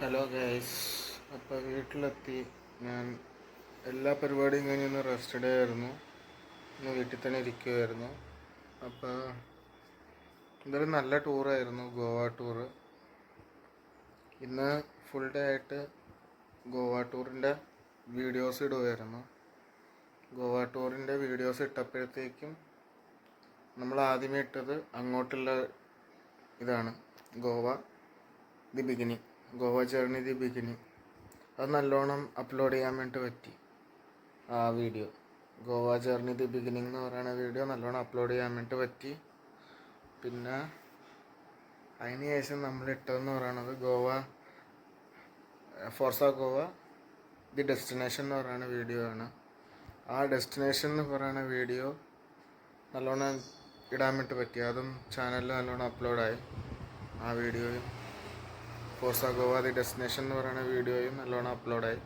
Hello guys. അപ്പോൾ വീട്ടിലെത്തി. ഞാൻ എല്ലാ പരിപാടിയും കഴിഞ്ഞ് ഇന്ന് റെസ്റ്റ് ഡേ ആയിരുന്നു. ഇന്ന് വീട്ടിൽ തന്നെ ഇരിക്കുമായിരുന്നു. അപ്പോൾ ഇതൊരു നല്ല ടൂറായിരുന്നു, ഗോവ ടൂറ്. ഇന്ന് ഫുൾ ഡേ ആയിട്ട് ഗോവ ടൂറിൻ്റെ വീഡിയോസ് ഇടുമായിരുന്നു. ഗോവ ടൂറിൻ്റെ വീഡിയോസ് ഇട്ടപ്പോഴത്തേക്കും നമ്മൾ ആദ്യമേ ഇട്ടത് അങ്ങോട്ടുള്ള ഇതാണ്, Goa the beginning, Goa journey the beginning. അത് നല്ലോണം അപ്ലോഡ് ചെയ്യാൻ വേണ്ടി പറ്റി. ആ video, Goa journey the beginning എന്ന് പറയുന്ന വീഡിയോ നല്ലോണം അപ്ലോഡ് ചെയ്യാൻ വേണ്ടി പറ്റി. പിന്നെ അതിന് ശേഷം നമ്മൾ ഇട്ടതെന്ന് പറയുന്നത് Goa Forza Goa the destination എന്ന് പറയുന്ന വീഡിയോ ആണ്. ആ ഡെസ്റ്റിനേഷൻ എന്ന് പറയുന്ന വീഡിയോ നല്ലോണം ഇടാൻ വേണ്ടി പറ്റി. അതും ചാനലിൽ നല്ലോണം അപ്ലോഡായി. ആ വീഡിയോയും ഫോർസ ഗോവ ദി ഡെസ്റ്റിനേഷൻ എന്ന് പറയുന്ന വീഡിയോയും നല്ലോണം അപ്ലോഡായി.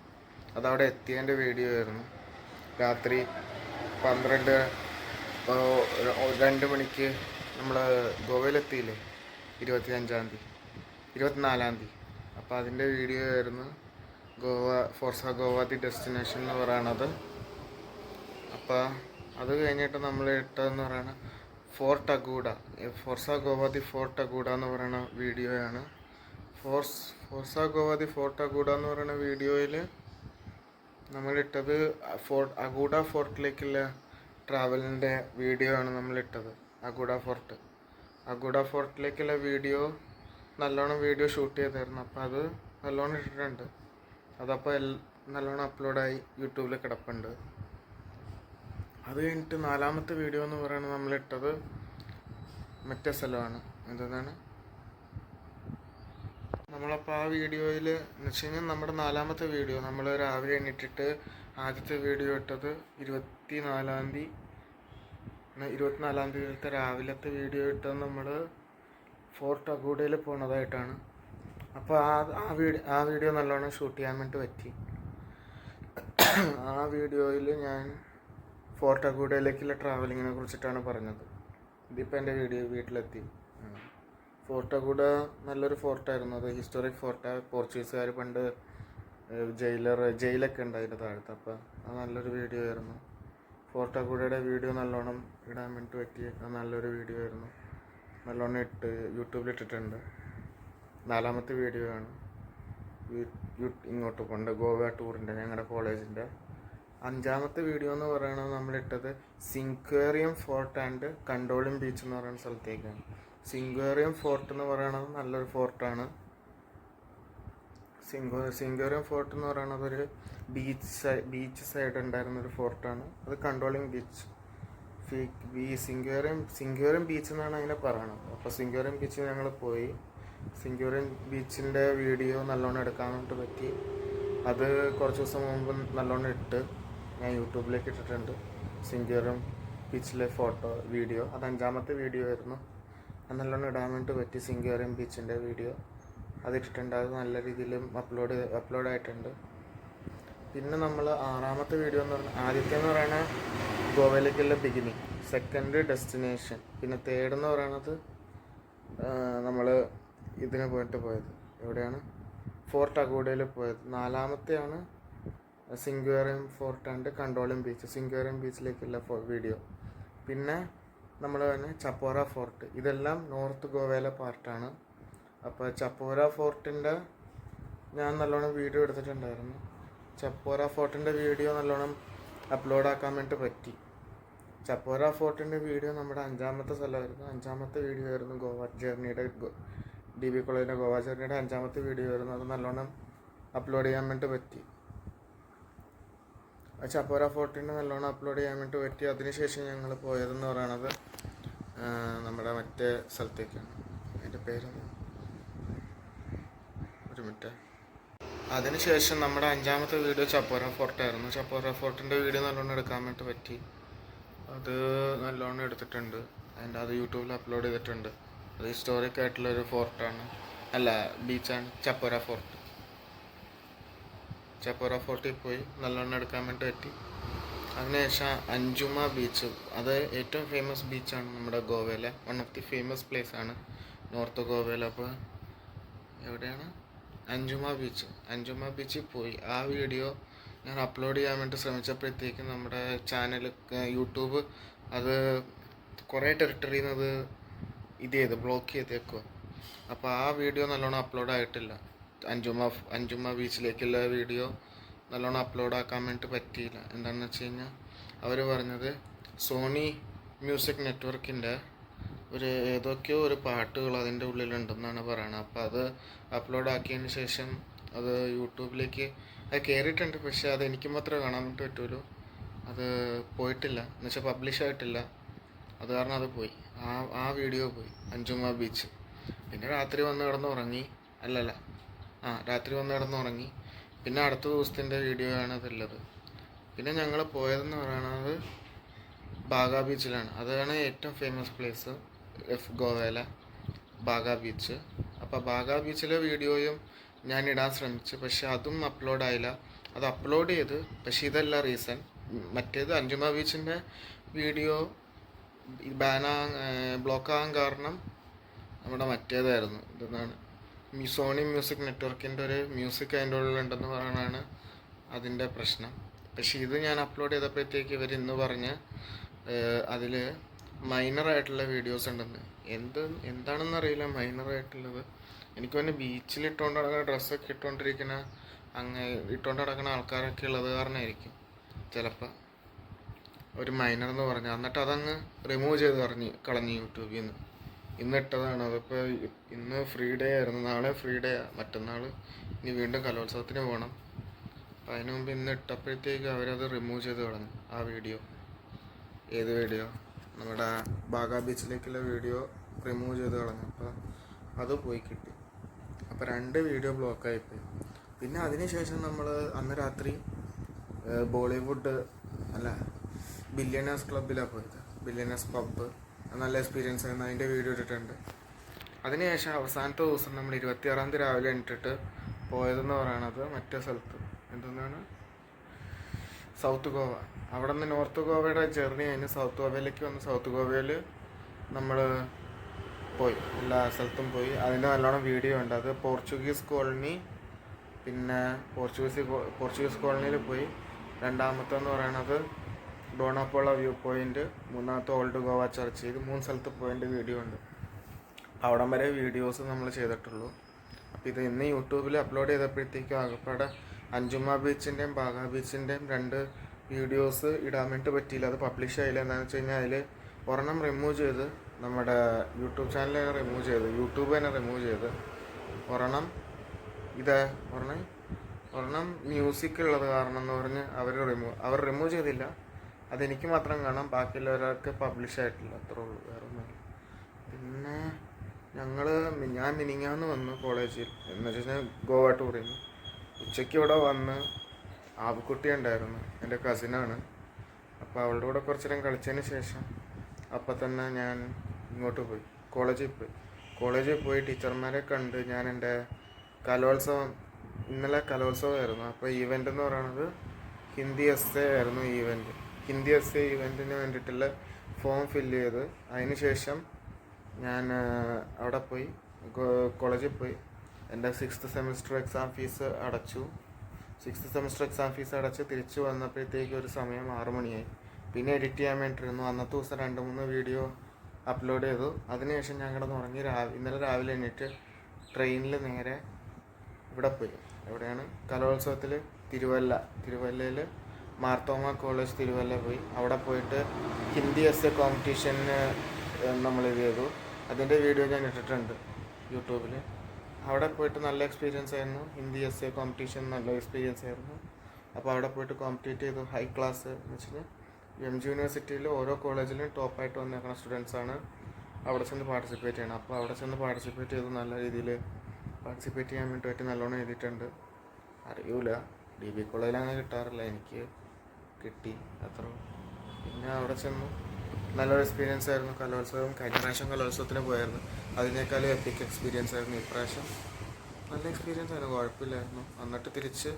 അതവിടെ എത്തിയതിൻ്റെ വീഡിയോ ആയിരുന്നു. രാത്രി 2 മണിക്ക് നമ്മൾ ഗോവയിലെത്തിയില്ലേ, 24-ാം തീയതി. അപ്പോൾ അതിൻ്റെ വീഡിയോ ആയിരുന്നു ഫോർസ ഗോവ ദി ഡെസ്റ്റിനേഷൻ എന്ന് പറയണത്. അപ്പോൾ അത് കഴിഞ്ഞിട്ട് നമ്മൾ ഇട്ടതെന്ന് പറയുന്നത് ഫോർട്ട് അഗൂഡ, ഫോർസ ഗോവ ദി ഫോർട്ട് അഗൂഡ എന്ന് പറയുന്ന വീഡിയോയാണ്. ഫോർസ ഗോവ ദി ഫോർട്ട് അഗൂഡ എന്ന് പറയുന്ന വീഡിയോയിൽ നമ്മളിട്ടത് അഗൂഡ ഫോർട്ടിലേക്കുള്ള ട്രാവലിൻ്റെ വീഡിയോ ആണ് നമ്മളിട്ടത്. അഗൂഡ ഫോർട്ടിലേക്കുള്ള വീഡിയോ നല്ലോണം വീഡിയോ ഷൂട്ട് ചെയ്തായിരുന്നു. അപ്പോൾ അത് നല്ലോണം ഇട്ടിട്ടുണ്ട്. അതപ്പോൾ നല്ലോണം അപ്ലോഡായി യൂട്യൂബിൽ കിടപ്പുണ്ട്. അത് കഴിഞ്ഞിട്ട് 4ാമത്തെ വീഡിയോ എന്ന് പറയുന്നത് നമ്മളിട്ടത് മറ്റേ സ്ഥലമാണ്. എന്താണ് നമ്മളപ്പോൾ ആ വീഡിയോയിൽ എന്ന് വെച്ച് കഴിഞ്ഞാൽ നമ്മുടെ 4ാമത്തെ വീഡിയോ നമ്മൾ രാവിലെ എണീറ്റിട്ട് ആദ്യത്തെ വീഡിയോ ഇട്ടത് 24-ാം തീയതിയിലത്തെ രാവിലത്തെ വീഡിയോ ഇട്ടത് നമ്മൾ ഫോർട്ട് അഗൂഡയിൽ പോണതായിട്ടാണ്. അപ്പോൾ ആ വീഡിയോ നല്ലോണം ഷൂട്ട് ചെയ്യാൻ വേണ്ടി പറ്റി. ആ വീഡിയോയിൽ ഞാൻ ഫോർട്ട് അഗൂഡയിലേക്കുള്ള ട്രാവലിങ്ങിനെ കുറിച്ചിട്ടാണ് പറഞ്ഞത്. ഇതിപ്പോൾ എൻ്റെ വീട്ടിലെത്തി. ഫോർട്ട് അഗൂഡ നല്ലൊരു ഫോർട്ടായിരുന്നു. അത് ഹിസ്റ്റോറിക് ഫോർട്ടാണ്. പോർച്ചുഗീസുകാർ പണ്ട് ജയിലൊക്കെ ഉണ്ട് അതിൻ്റെ താഴത്ത്. അപ്പോൾ അത് നല്ലൊരു വീഡിയോ ആയിരുന്നു. ഫോർട്ട് അഗൂഡയുടെ വീഡിയോ നല്ലോണം ഇടാൻ വേണ്ടി പറ്റി. അത് നല്ലൊരു വീഡിയോ ആയിരുന്നു. നല്ലോണം യൂട്യൂബിൽ ഇട്ടിട്ടുണ്ട്. 4ാമത്തെ വീഡിയോ ആണ്. ഇങ്ങോട്ട് കൊണ്ട് ഗോവ ടൂറിൻ്റെ ഞങ്ങളുടെ കോളേജിൻ്റെ. 5ാമത്തെ വീഡിയോ എന്ന് പറയുന്നത് നമ്മളിട്ടത് സിങ്ക്വേറിയം ഫോർട്ട് ആൻഡ് കണ്ടോളിം ബീച്ച് എന്ന് പറയുന്ന സ്ഥലത്തേക്കാണ്. സിങ്ക്വേറിയം ഫോർട്ട് എന്ന് പറയുന്നത് നല്ലൊരു ഫോർട്ടാണ്. സിങ്ക്വേറിയം ഫോർട്ട് എന്ന് പറയുന്നത് ഒരു ബീച്ച് സൈഡ് ഉണ്ടായിരുന്നൊരു ഫോർട്ടാണ്. അത് കണ്ടോളിംഗ് ബീച്ച്. സിങ്ക്വേറിയം ബീച്ച് എന്നാണ് അതിനെ പറയണത്. അപ്പോൾ സിങ്ക്വേറിയം ബീച്ചിൽ ഞങ്ങൾ പോയി. സിങ്ക്വേറിയം ബീച്ചിൻ്റെ വീഡിയോ നല്ലോണം എടുക്കാൻ വേണ്ടി പറ്റി. അത് കുറച്ച് ദിവസം മുമ്പ് നല്ലോണം ഞാൻ യൂട്യൂബിലേക്ക് ഇട്ടിട്ടുണ്ട്. സിങ്ക്വേറിയം ബീച്ചിലെ വീഡിയോ. അത് 5ാമത്തെ വീഡിയോ ആയിരുന്നു. അത് നല്ലോണം ഇടാൻ വേണ്ടി പറ്റി. സിങ്ക്വേറിയം ബീച്ചിൻ്റെ വീഡിയോ അതിട്ടിട്ടുണ്ട്. അത് നല്ല രീതിയിലും അപ്ലോഡായിട്ടുണ്ട്. പിന്നെ നമ്മൾ 6ാമത്തെ വീഡിയോ എന്ന് പറഞ്ഞാൽ, ആദ്യത്തെ എന്ന് പറയുന്നത് ഗോവയിലേക്കുള്ള ബിഗിനിങ്, സെക്കൻഡ് ഡെസ്റ്റിനേഷൻ, പിന്നെ തേർഡ് എന്ന് പറയുന്നത് നമ്മൾ ഇതിന് പോയത് എവിടെയാണ്, ഫോർട്ട് അഗൂഡയിൽ പോയത്. 4ാമത്തെയാണ് സിങ്ക്വേറിയം ഫോർട്ട് ആൻഡ് കണ്ടോളിം ബീച്ച്, സിങ്ക്വേറിയം ബീച്ചിലേക്കുള്ള വീഡിയോ. പിന്നെ നമ്മൾ തന്നെ ചപ്പോറ ഫോർട്ട്. ഇതെല്ലാം നോർത്ത് ഗോവയിലെ പാർട്ടാണ്. അപ്പോൾ ചപ്പോറ ഫോർട്ടിൻ്റെ ഞാൻ നല്ലോണം വീഡിയോ എടുത്തിട്ടുണ്ടായിരുന്നു. ചപ്പോറ ഫോർട്ടിൻ്റെ വീഡിയോ നല്ലോണം അപ്ലോഡാക്കാൻ വേണ്ടി പറ്റി. ചപ്പോറ ഫോർട്ടിൻ്റെ വീഡിയോ നമ്മുടെ 5ാമത്തെ സ്ഥലമായിരുന്നു. 5ാമത്തെ വീഡിയോ ആയിരുന്നു ഗോവ ജേർണിയുടെ, DB കോളേജിൻ്റെ ഗോവ ജേർണിയുടെ 5ാമത്തെ വീഡിയോ ആയിരുന്നു. അത് നല്ലോണം അപ്ലോഡ് ചെയ്യാൻ വേണ്ടി പറ്റി. ചപ്പോറ ഫോർട്ടിന് നല്ലോണം അപ്ലോഡ് ചെയ്യാൻ വേണ്ടി പറ്റി. അതിനുശേഷം ഞങ്ങൾ പോയതെന്ന് പറയണത് നമ്മുടെ മറ്റേ സ്ഥലത്തേക്കാണ്. അതിൻ്റെ പേരൊന്നും ഒരു മിനിറ്റ്. അതിനുശേഷം നമ്മുടെ 5ാമത്തെ വീഡിയോ ചപ്പോറ ഫോർട്ടായിരുന്നു. ചപ്പോറ ഫോർട്ടിൻ്റെ വീഡിയോ നല്ലോണം എടുക്കാൻ വേണ്ടി പറ്റി. അത് നല്ലോണം എടുത്തിട്ടുണ്ട്. അത് യൂട്യൂബിൽ അപ്ലോഡ് ചെയ്തിട്ടുണ്ട്. അത് ഹിസ്റ്റോറിക് ആയിട്ടുള്ളൊരു ഫോർട്ടാണ്, ബീച്ചാണ് ചപ്പോറ ഫോർട്ട്. ചപ്പോറ ഫോർട്ടിൽ പോയി നല്ലോണം എടുക്കാൻ വേണ്ടി പറ്റി. അതിനുശേഷം അഞ്ചുമ ബീച്ച്, അത് ഏറ്റവും ഫേമസ് ബീച്ചാണ് നമ്മുടെ ഗോവയിലെ. One of the famous place ആണ് നോർത്ത് ഗോവയിൽ. അപ്പോൾ എവിടെയാണ്, അഞ്ചുമ ബീച്ചിൽ പോയി. ആ വീഡിയോ ഞാൻ അപ്ലോഡ് ചെയ്യാൻ വേണ്ടി ശ്രമിച്ചപ്പോഴത്തേക്കും നമ്മുടെ ചാനൽ യൂട്യൂബ് അത് കുറേ ടെറിട്ടറിയിൽ നിന്ന് അത് ബ്ലോക്ക് ചെയ്തേക്കുക. അപ്പോൾ ആ വീഡിയോ നല്ലോണം അപ്ലോഡ് ആയിട്ടില്ല. അഞ്ചുമ ബീച്ചിലേക്കുള്ള വീഡിയോ നല്ലോണം അപ്ലോഡ് ആക്കാൻ വേണ്ടി പറ്റിയില്ല. എന്താണെന്ന് വെച്ച് കഴിഞ്ഞാൽ അവർ പറഞ്ഞത് സോണി മ്യൂസിക് നെറ്റ്വർക്കിൻ്റെ ഏതൊക്കെയോ ഒരു പാട്ടുകൾ അതിൻ്റെ ഉള്ളിലുണ്ടെന്നാണ് പറയുന്നത്. അപ്പോൾ അത് അപ്ലോഡ് ആക്കിയതിന് ശേഷം അത് യൂട്യൂബിലേക്ക് അത് കയറിയിട്ടുണ്ട്, പക്ഷേ അത് എനിക്ക് മാത്രമേ കാണാൻ വേണ്ടി പറ്റുള്ളൂ. അത് പോയിട്ടില്ല, എന്നുവെച്ചാൽ പബ്ലിഷ് ആയിട്ടില്ല. അത് കാരണം അത് പോയി, ആ വീഡിയോ പോയി, അഞ്ചുമ ബീച്ച്. പിന്നെ രാത്രി വന്ന് കിടന്നുറങ്ങി. രാത്രി വന്ന് കിടന്നുറങ്ങി. പിന്നെ അടുത്ത ദിവസത്തിൻ്റെ വീഡിയോ ആണ് അതുള്ളത്. പിന്നെ ഞങ്ങൾ പോയതെന്ന് പറയുന്നത് ബാഗ ബീച്ചിലാണ്. അതാണ് ഏറ്റവും ഫേമസ് പ്ലേസ് ഗോവയിലെ ബാഗ ബീച്ച്. അപ്പോൾ ബാഗ ബീച്ചിലെ വീഡിയോയും ഞാൻ ഇടാൻ ശ്രമിച്ചു, പക്ഷെ അതും അപ്ലോഡായില്ല. അത് അപ്ലോഡ് ചെയ്ത്, പക്ഷെ ഇതല്ല റീസൺ. മറ്റേത് അഞ്ചുമ ബീച്ചിൻ്റെ വീഡിയോ ബ്ലോക്കാകാൻ കാരണം നമ്മുടെ മറ്റേതായിരുന്നു. ഇതെന്നാണ് സോണി മ്യൂസിക് നെറ്റ്വർക്കിൻ്റെ ഒരു മ്യൂസിക് അതിൻ്റെ ഉള്ളിലുണ്ടെന്ന് പറയുന്നതാണ് അതിൻ്റെ പ്രശ്നം. പക്ഷേ ഇത് ഞാൻ അപ്ലോഡ് ചെയ്തപ്പോഴത്തേക്ക് ഇവർ ഇന്ന് പറഞ്ഞ് അതിൽ മൈനറായിട്ടുള്ള വീഡിയോസ് ഉണ്ടെന്ന്. എന്താണെന്നറിയില്ല മൈനറായിട്ടുള്ളത്. എനിക്ക് തന്നെ ബീച്ചിൽ ഇട്ടുകൊണ്ട് നടക്കുന്ന ഡ്രസ്സൊക്കെ ഇട്ടുകൊണ്ട് നടക്കുന്ന ആൾക്കാരൊക്കെ ഉള്ളത് കാരണമായിരിക്കും ചിലപ്പോൾ ഒരു മൈനർ എന്ന് പറഞ്ഞു. എന്നിട്ട് അതങ്ങ് റിമൂവ് ചെയ്ത് കളഞ്ഞു യൂട്യൂബിൽ നിന്ന്. ഇന്ന് ഇട്ടതാണ്. അതിപ്പോൾ ഇന്ന് ഫ്രീ ഡേ ആയിരുന്നു, നാളെ ഫ്രീ ഡേ, മറ്റന്നാൾ ഇനി വീണ്ടും കലോത്സവത്തിന് പോകണം. അപ്പം അതിന് മുമ്പ് ഇന്ന് ഇട്ടപ്പോഴത്തേക്ക് അവരത് റിമൂവ് ചെയ്ത് കളഞ്ഞു ആ വീഡിയോ. ഏത് വീഡിയോ? നമ്മുടെ ബാഗ ബീച്ചിലേക്കുള്ള വീഡിയോ റിമൂവ് ചെയ്ത് കളഞ്ഞു. അപ്പോൾ അത് പോയി കിട്ടി. അപ്പോൾ 2 വീഡിയോ ബ്ലോക്കായിപ്പോയി. പിന്നെ അതിനുശേഷം നമ്മൾ അന്ന് രാത്രി ബില്യനേഴ്സ് ക്ലബ്ബിലാണ് പോയത്. ബില്യനേഴ്സ് പബ്ബ് നല്ല എക്സ്പീരിയൻസ് ആയിരുന്നു. അതിൻ്റെ വീഡിയോ ഇട്ടിട്ടുണ്ട്. അതിനുശേഷം അവസാനത്തെ ദിവസം നമ്മൾ 26-ാം തീയതി രാവിലെ എണീറ്റിട്ട് പോയതെന്ന് പറയണത് മറ്റേ സ്ഥലത്ത് എന്തെന്നാണ് സൗത്ത് ഗോവ. അവിടെ നിന്ന് നോർത്ത് ഗോവയുടെ ജേർണി കഴിഞ്ഞ് സൗത്ത് ഗോവയിലേക്ക് വന്ന് സൗത്ത് ഗോവയിൽ നമ്മൾ പോയി, എല്ലാ സ്ഥലത്തും പോയി. അതിൻ്റെ നല്ലോണം വീഡിയോ ഉണ്ട്. അത് പോർച്ചുഗീസ് കോളനി, പിന്നെ പോർച്ചുഗീസ് കോളനിയിൽ പോയി. രണ്ടാമത്തെന്ന് പറയണത് ഡോണാപ്പോള വ്യൂ പോയിൻ്റ്, മൂന്നാമത്തെ ഓൾഡ് ഗോവ ചർച്ച്. ഇത് 3 സ്ഥലത്ത് പോയിൻ്റ് വീഡിയോ ഉണ്ട്. അവിടം വരെ വീഡിയോസ് നമ്മൾ ചെയ്തിട്ടുള്ളൂ. അപ്പോൾ ഇത് ഇന്ന് യൂട്യൂബിൽ അപ്ലോഡ് ചെയ്തപ്പോഴത്തേക്കും ആകപ്പാടെ അഞ്ചുമ ബീച്ചിൻ്റെയും ബാഗ ബീച്ചിൻ്റെയും 2 വീഡിയോസ് ഇടാൻ വേണ്ടി പറ്റിയില്ല. അത് പബ്ലിഷ് ആയില്ല. എന്താണെന്ന് വെച്ച് കഴിഞ്ഞാൽ അതിൽ ഒരെണ്ണം റിമൂവ് ചെയ്ത് നമ്മുടെ യൂട്യൂബ് ചാനൽ തന്നെ റിമൂവ് ചെയ്ത്, യൂട്യൂബ് തന്നെ റിമൂവ് ചെയ്ത്, ഒരെണ്ണം മ്യൂസിക് ഉള്ളത് കാരണം എന്ന് പറഞ്ഞ് അവർ റിമൂവ് ചെയ്തില്ല. അതെനിക്ക് മാത്രം കാണാം, ബാക്കിയുള്ളവരൊക്കെ പബ്ലിഷ് ആയിട്ടില്ല. അത്രേ ഉള്ളൂ, വേറെ ഒന്നുമില്ല. പിന്നെ ഞാൻ മിനിങ്ങാന്ന് വന്നു കോളേജിൽ, എന്ന് വെച്ച് കഴിഞ്ഞാൽ ഗോവ ടൂറിൽ നിന്ന്. ഉച്ചയ്ക്ക് ഇവിടെ വന്ന് ആവിക്കുട്ടി ഉണ്ടായിരുന്നു, എൻ്റെ കസിനാണ്. അപ്പോൾ അവളുടെ കൂടെ കുറച്ച് നേരം കളിച്ചതിന് ശേഷം അപ്പം തന്നെ ഞാൻ ഇങ്ങോട്ട് പോയി, കോളേജിൽ പോയി ടീച്ചർമാരെ കണ്ട്. ഞാൻ എൻ്റെ ഇന്നലെ കലോത്സവമായിരുന്നു. അപ്പോൾ ഈവൻ്റ് എന്ന് പറയുന്നത് ഹിന്ദി എസ് എ ആയിരുന്നു ഈവൻ്റ്. ഹിന്ദി എസ് എ ഈവൻറ്റിന് വേണ്ടിയിട്ടുള്ള ഫോം ഫില്ല് ചെയ്ത് അതിന് ശേഷം ഞാൻ അവിടെ പോയി, കോളേജിൽ പോയി. എൻ്റെ 6th സെമിസ്റ്റർ എക്സാം ഫീസ് അടച്ച് തിരിച്ചു വന്നപ്പോഴത്തേക്ക് ഒരു സമയം 6 മണിയായി. പിന്നെ എഡിറ്റ് ചെയ്യാൻ വേണ്ടിയിരുന്നു. അന്നത്തെ ദിവസം 2-3 വീഡിയോ അപ്ലോഡ് ചെയ്തു. അതിനുശേഷം ഞാൻ കിടന്നുറങ്ങി. ഇന്നലെ രാവിലെ എണീറ്റ് ട്രെയിനിൽ നേരെ ഇവിടെ പോയി. എവിടെയാണ് കലോത്സവത്തിൽ തിരുവല്ലയിൽ മാർത്തോമ കോളേജ് തിരുവല്ല പോയി. അവിടെ പോയിട്ട് ഹിന്ദി എസ് എ കോമ്പറ്റീഷന് നമ്മൾ ഇത് ചെയ്തു. അതിൻ്റെ വീഡിയോ ഞാൻ ഇട്ടിട്ടുണ്ട് യൂട്യൂബിൽ. അവിടെ പോയിട്ട് നല്ല എക്സ്പീരിയൻസ് ആയിരുന്നു. ഹിന്ദി എസ് എ കോമ്പറ്റീഷൻ നല്ല എക്സ്പീരിയൻസ് ആയിരുന്നു. അപ്പോൾ അവിടെ പോയിട്ട് കോമ്പറ്റീറ്റ് ചെയ്തു. ഹൈ ക്ലാസ് എന്ന് വെച്ചാൽ MG യൂണിവേഴ്സിറ്റിയിൽ ഓരോ കോളേജിലും ടോപ്പായിട്ട് വന്നേക്കുന്ന സ്റ്റുഡൻസാണ് അവിടെ ചെന്ന് പാർട്ടിസിപ്പേറ്റ് ചെയ്യണം. അപ്പോൾ അവിടെ ചെന്ന് പാർട്ടിസിപ്പേറ്റ് ചെയ്ത് നല്ല രീതിയിൽ പാർട്ടിസിപ്പേറ്റ് ചെയ്യാൻ വേണ്ടിയിട്ട് നല്ലോണം എഴുതിയിട്ടുണ്ട്. അറിയൂല, DB കോളേജിൽ അങ്ങനെ കിട്ടാറില്ല, എനിക്ക് കിട്ടി അത്ര. പിന്നെ അവിടെ ചെന്നു നല്ലൊരു എക്സ്പീരിയൻസ് ആയിരുന്നു. കലോത്സവം കഴിഞ്ഞ പ്രാവശ്യം കലോത്സവത്തിന് പോയായിരുന്നു, അതിനേക്കാളും എപ്പിക് എക്സ്പീരിയൻസ് ആയിരുന്നു ഇപ്രാവശ്യം. നല്ല എക്സ്പീരിയൻസ് ആയിരുന്നു, കുഴപ്പമില്ലായിരുന്നു. എന്നിട്ട് തിരിച്ച്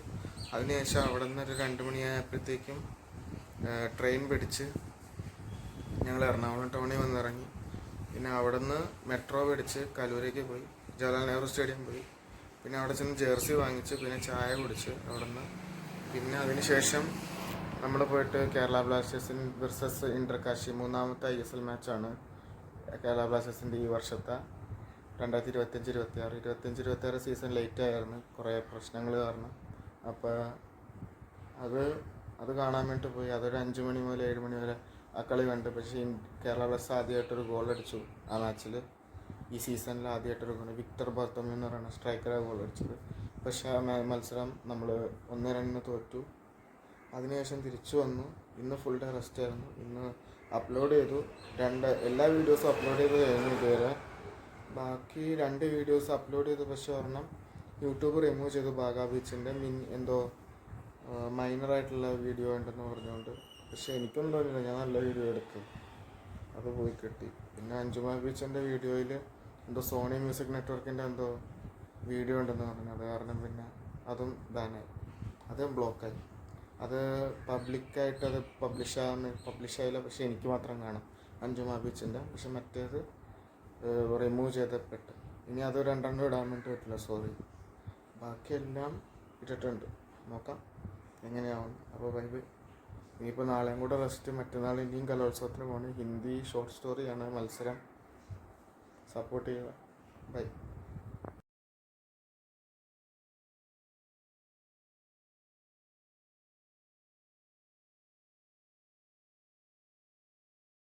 അതിനുശേഷം അവിടെ നിന്ന് ഒരു 2 മണിയായപ്പോഴത്തേക്കും ട്രെയിൻ പിടിച്ച് ഞങ്ങൾ എറണാകുളം ടൗണിൽ വന്നിറങ്ങി. പിന്നെ അവിടെ നിന്ന് മെട്രോ പിടിച്ച് കലൂരേക്ക് പോയി, ജവഹർലാൽ നെഹ്റു സ്റ്റേഡിയം പോയി. പിന്നെ അവിടെ ചെന്ന് ജേഴ്സി വാങ്ങിച്ച് പിന്നെ ചായ കുടിച്ച് അവിടെ നിന്ന്. പിന്നെ അതിന് നമ്മൾ പോയിട്ട് കേരള ബ്ലാസ്റ്റേഴ്സിൻ വേഴ്സസ് ഇന്റർകാശി മൂന്നാമത്തെ ISL മാച്ചാണ് കേരള ബ്ലാസ്റ്റേഴ്സിൻ്റെ ഈ വർഷത്തെ 2025-26 സീസൺ ലേറ്റ് ആയിരുന്നു കുറേ പ്രശ്നങ്ങൾ കാരണം. അപ്പോൾ അത് കാണാൻ വേണ്ടി പോയി. അതൊരു 5 മണി മുതൽ 7 മണി വരെ ആ കളി കണ്ടു. പക്ഷേ കേരള ബ്ലാസ്റ്റേഴ്സ് ആദ്യമായിട്ടൊരു ഗോൾ അടിച്ചു ആ മാച്ചിൽ. ഈ സീസണിൽ ആദ്യമായിട്ടൊരു ഗോൾ വിക്ടർ ബർത്തോമ്യു എന്ന് പറയുന്ന സ്ട്രൈക്കറാണ് ഗോൾ അടിച്ചത്. പക്ഷേ ആ മത്സരം നമ്മൾ 1-2 തോറ്റു. അതിനുശേഷം തിരിച്ചു വന്നു. ഇന്ന് ഫുൾ ഡേ റെസ്റ്റ് ആയിരുന്നു. ഇന്ന് അപ്ലോഡ് ചെയ്തു. എല്ലാ വീഡിയോസും അപ്ലോഡ് ചെയ്ത് കഴിഞ്ഞു ഇതുവരെ. ബാക്കി 2 വീഡിയോസ് അപ്ലോഡ് ചെയ്തു. പക്ഷേ ഒരെണ്ണം യൂട്യൂബ് റിമൂവ് ചെയ്തു. ബാഗാ ബീച്ചിൻ്റെ എന്തോ മൈനറായിട്ടുള്ള വീഡിയോ ഉണ്ടെന്ന് പറഞ്ഞുകൊണ്ട്. പക്ഷേ എനിക്കൊന്നും തോന്നില്ല, ഞാൻ നല്ല വീഡിയോ എടുത്തു, അത് പോയി കിട്ടി. പിന്നെ അഞ്ജുമാ ബീച്ചിൻ്റെ വീഡിയോയിൽ എന്തോ സോണി മ്യൂസിക് നെറ്റ്വർക്കിൻ്റെ എന്തോ വീഡിയോ ഉണ്ടെന്ന് പറഞ്ഞു. അത് കാരണം പിന്നെ അതും ബാനായി, അതും ബ്ലോക്കായി. അത് പബ്ലിക്കായിട്ട് അത് പബ്ലിഷായില്ല. പക്ഷേ എനിക്ക് മാത്രം കാണാം അഞ്ജുമാ ബീച്ചിൻ്റെ. പക്ഷെ മറ്റേത് റിമൂവ് ചെയ്തപ്പെട്ട്. ഇനി അത് 2 ഇടാൻ വേണ്ടി പറ്റില്ല, സോറി. ബാക്കിയെല്ലാം ഇട്ടിട്ടുണ്ട്, നോക്കാം എങ്ങനെയാവും. അപ്പോൾ ബൈ. ഇനിയിപ്പോൾ നാളെയും കൂടെ റെസ്റ്റ്. മറ്റന്നാൾ ഇനിയും കലോത്സവത്തിന് പോകണം. ഹിന്ദി ഷോർട്ട് സ്റ്റോറിയാണ് മത്സരം. സപ്പോർട്ട് ചെയ്യുക. ബൈ.